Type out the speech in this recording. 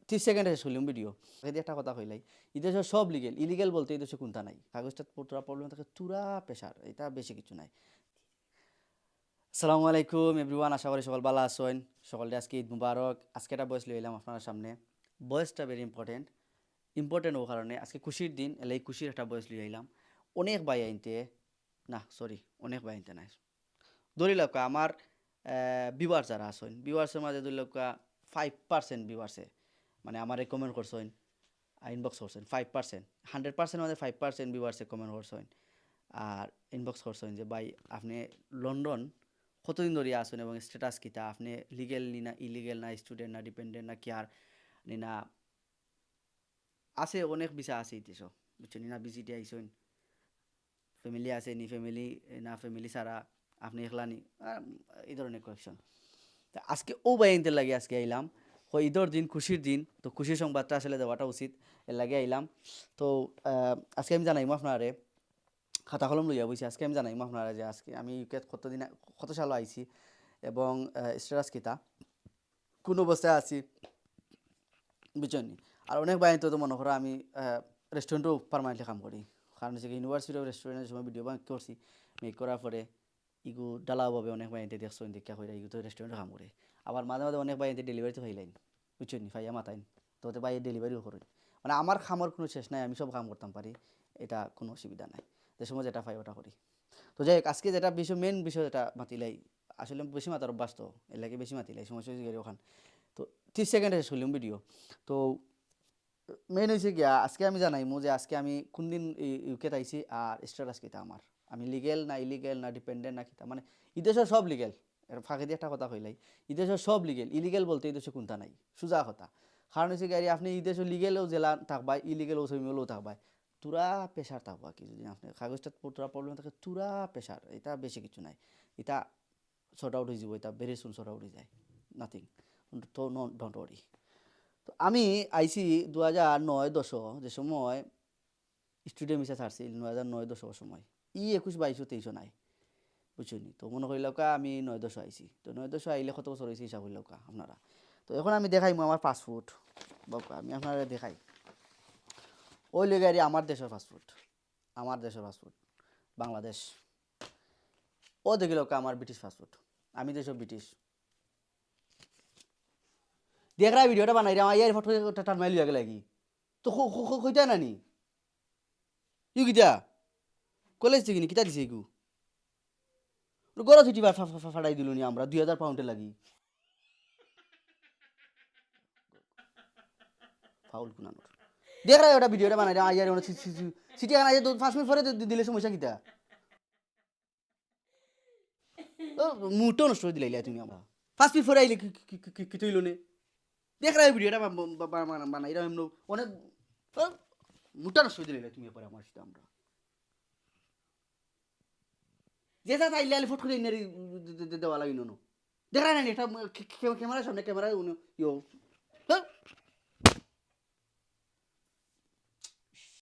30 সেকেন্ডে শেষ করলাম ভিডিও। যদি একটা কথা কইলাই, এই দেশে সব লিগেল, ইলিগেল বলতে এই দেশে কোনটা নাই। কাগজটা পুরা প্রবলেম থাকে, তুরা প্রেশার, এটা বেশি কিছু নাই। আসসালামু আলাইকুম এভরিওয়ান, আশা করি সকল ভালো আছেন। সকলকে আজকে ঈদ মুবারক। আজকে একটা বয়স লইলাম আপনার সামনে। বয়সটা ভেরি ইম্পর্টেন্ট ও কারণে আজকে খুশির দিন, এলে এই খুশির একটা বয়স লই আইলাম। অনেক ভাই আইনতে না, সরি, অনেক ভাই আইনতে নাই, ধরিলাম আমার ভিউয়ার্স যারা আছেন, ভিউয়ার্সের মাঝে ধরিলাম 5% ভিউয়ার্সে মানে আমারে কমেন্ট করছেন, ইনবক্স করছেন। 5%, 100% মাঝে 5% ভিউয়ার্সে কমেন্ট করছেন আর ইনবক্স করছেন যে ভাই আপনি লন্ডন কতদিন ধরে আসুন এবং স্ট্যাটাস কিতা, আপনি লিগেল নি না ইলিগেল, না স্টুডেন্ট না ডিপেন্ডেন্ট না কেয়ার নি না, আছে অনেক বিষয় আছে ইতিস বুঝছেন না, বিজিটি আইসেন, ফ্যামিলি আছে নি, ফ্যামিলি না ফ্যামিলি ছাড়া আপনি একলা নি, এই ধরনের কোয়েকশন। তা আজকে ও বাইনতে লাগে আজকে আইলাম। ঈদর দিন, খুশির দিন, তো খুশির সংবাদটা আসলে দেওয়াটা উচিত, এর লাগে আইলাম। তো আজকে আমি জানাইমো আপনারে, খাতা কলম লইয়া বইছি, আজকে আমি জানাইমো আপনারা যে আজকে আমি ইউকে কতদিন কত সাল আইছি এবং স্ট্যাটাস কিতা, কোন অবস্থায় আছি বুঝছেন নি। আর অনেক বাইরে তো মনে করো আমি রেস্টুরেন্টও পারমানেন্টলি কাম করি, কারণ হচ্ছে ইউনিভার্সিটি অফ রেস্টুরেন্টের সময় ভিডিও বাং করছি, মেক করার পরে ইগু ডালাভাবে অনেক বাইরে দেখছো দেখা হয়ে ইগু তো রেস্টুরেন্টে কাম করে। আবার মাঝে মাঝে অনেক বাইরে ডেলিভারিতে ফাইলাইন বুঝছেন নি, ফাইয়া মাথাইন তো ওতে বাইরে ডেলিভারিও করেন। মানে আমার খামার কোনো শেষ নাই, আমি সব কাম করতাম পারি, এটা কোনো অসুবিধা নাই, যে সময় যেটা পাই ওটা করি। তো যাই হোক, আজকে যেটা বিষয়, মেন বিষয় যেটা মাতিলাই, আসলে বেশি মাতার অভ্যাস তো এর লাগে বেশি মাতিলাই, সমস্যা হয়েছে গেলে ওখান। তো 30 সেকেন্ডে শেষ করলাম ভিডিও। তো মেইন হয়েছে গিয়া আজকে আমি জানাইমু যে আজকে আমি কোন দিন ইউকেতে আইছি আর স্ট্যাটাস কিতা আমার, আমি লিগেল না ইলিগেল না ডিপেন্ডেন্ট না কিতা, মানে এই দেশের সব লিগেল। এর ফাঁকে দিয়ে একটা কথা কইলাই, এই দেশের সব লিগেল, ইলিগেল বলতে এই দেশে কোনটা নাই, সোজা কথা। কারণ হচ্ছে গাড়ি আপনি এই দেশে লিগেলও জেলা থাকবাই, ইলিগেলও সেমিলেও থাকবাই, তুরা প্রেশার থাকবা কি, যদি আপনি কাগজটা তুরা প্রবলেম থাকে, তুরা প্রেশার, এটা বেশি কিছু নাই। এটা শর্ট আউট হয়ে যাব, এটা ভেরি সুন শর্ট আউট হয়ে যায়, নাথিং। তো নো, ডোন্ট ওয়ারি। তো আমি আইসি 2009-10, যে সময় স্টুডেন্ট ভিসা ছাড়ছি 2009-10 সময়, 21-22-23 নাই বুঝছেন। তো মনে করিল আমি 9-10 আইসি, তো 9-10 আইলে কত বছর হয়েছে হিসাব করিল আপনারা। তো এখন আমি দেখাই আমার পাসপোর্ট, বাবা আমি আপনারা দেখাই, ওই লেগে আর আমার দেশের পাসপোর্ট, আমার দেশের পাসপোর্ট বাংলাদেশ। ও দেখিল আমার ব্রিটিশ পাসপোর্ট, আমি দেশ ব্রিটিশ। দেখরা ভিডিওটা বানাই রে, আমার ইয়ার ফটো টান মাইল গেলে কি, তো কইতা নানি ইউ কিতা কলেজ থেকে নি কিতা দিছে ইগু, গড় ছুটি ফাটাই দিল নি আমরা 2000 পাউন্ডে লাগি, ফাউল কুনানোর। দেখ রা ওটা ভিডিওটা বানাই রে, আইয়ার সিটি আনা যে 5 মিনিট পরে দিলে সমস্যা কিতা, ও মুটো নষ্ট করে দিলাইলা তুমি আমরা 5 মিনিট পরে আইলে কি তৈল নে। দেখ রা ভিডিওটা বানাই রা এমন অনেক মুটা নষ্ট করে দিলাইলা তুমি পরে আমার সাথে আমরা, যেটা তাইলে আলে ফট করে ইনারি দেওয়া লাগি নো। দেখা না এটা ক্যামেরার সামনে, ক্যামেরা ইয়ো